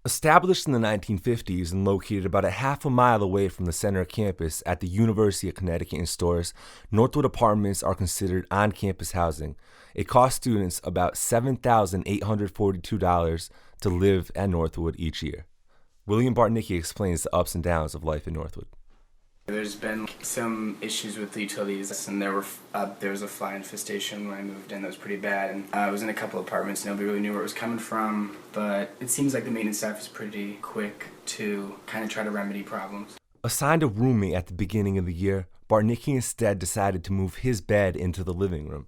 Established in the 1950s and located about a half a mile away from the center campus at the University of Connecticut in Storrs, Northwood Apartments are considered on-campus housing. It costs students about $7,842 to live at Northwood each year. William Bartnicki explains the ups and downs of life in Northwood. There's been some issues with the utilities, and there was a fly infestation when I moved in that was pretty bad. And I was in a couple apartments. Nobody really knew where it was coming from, but it seems like the maintenance staff is pretty quick to kind of try to remedy problems. Assigned a roommate at the beginning of the year, Bartnicki instead decided to move his bed into the living room.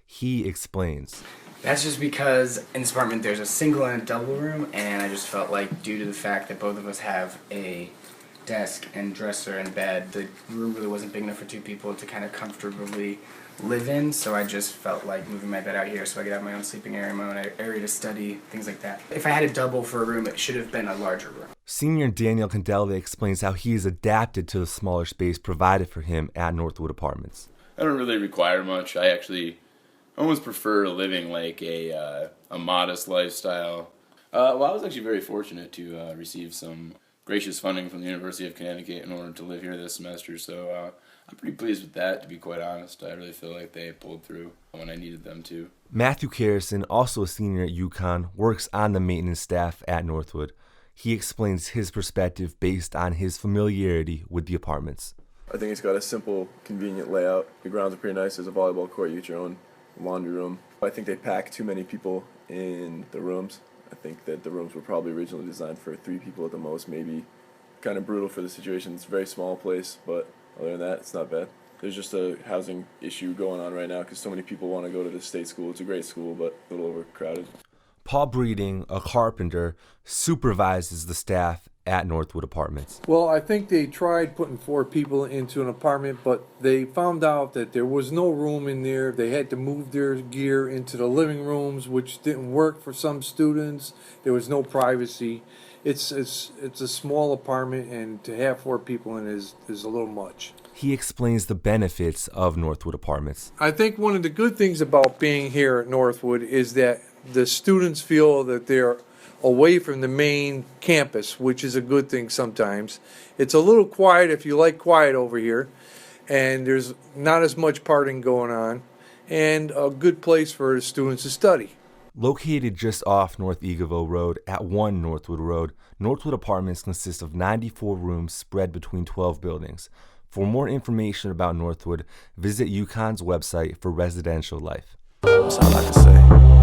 He explains. That's just because in this apartment there's a single and a double room, and I just felt like due to the fact that both of us have a desk and dresser and bed, the room really wasn't big enough for two people to kind of comfortably live in, so I just felt like moving my bed out here so I could have my own sleeping area, my own area to study, things like that. If I had a double for a room, it should have been a larger room. Senior Daniel Candela explains how he is adapted to the smaller space provided for him at Northwood Apartments. I don't really require much. I actually almost prefer living like a modest lifestyle. Well, I was actually very fortunate to receive some gracious funding from the University of Connecticut in order to live here this semester, so I'm pretty pleased with that, to be quite honest. I really feel like they pulled through when I needed them to. Matthew Carrison, also a senior at UConn, works on the maintenance staff at Northwood. He explains his perspective based on his familiarity with the apartments. I think it's got a simple, convenient layout. The grounds are pretty nice. There's a volleyball court. You get your own laundry room. I think they pack too many people in the rooms. I think that the rooms were probably originally designed for 3 people at the most, maybe kind of brutal for the situation. It's a very small place, but other than that, it's not bad. There's just a housing issue going on right now because so many people want to go to the state school. It's a great school, but a little overcrowded. Paul Breeding, a carpenter, supervises the staff at Northwood Apartments. Well, I think they tried putting 4 people into an apartment, but they found out that there was no room in there. They had to move their gear into the living rooms, which didn't work for some students. There was no privacy. It's a small apartment, and to have 4 people in it is a little much. He explains the benefits of Northwood Apartments. I think one of the good things about being here at Northwood is that the students feel that they're away from the main campus, which is a good thing sometimes. It's a little quiet if you like quiet over here, and there's not as much partying going on, and a good place for the students to study. Located just off North Eagleville Road at 1 Northwood Road, Northwood Apartments consists of 94 rooms spread between 12 buildings. For more information about Northwood, visit UConn's website for residential life. That's all I can say.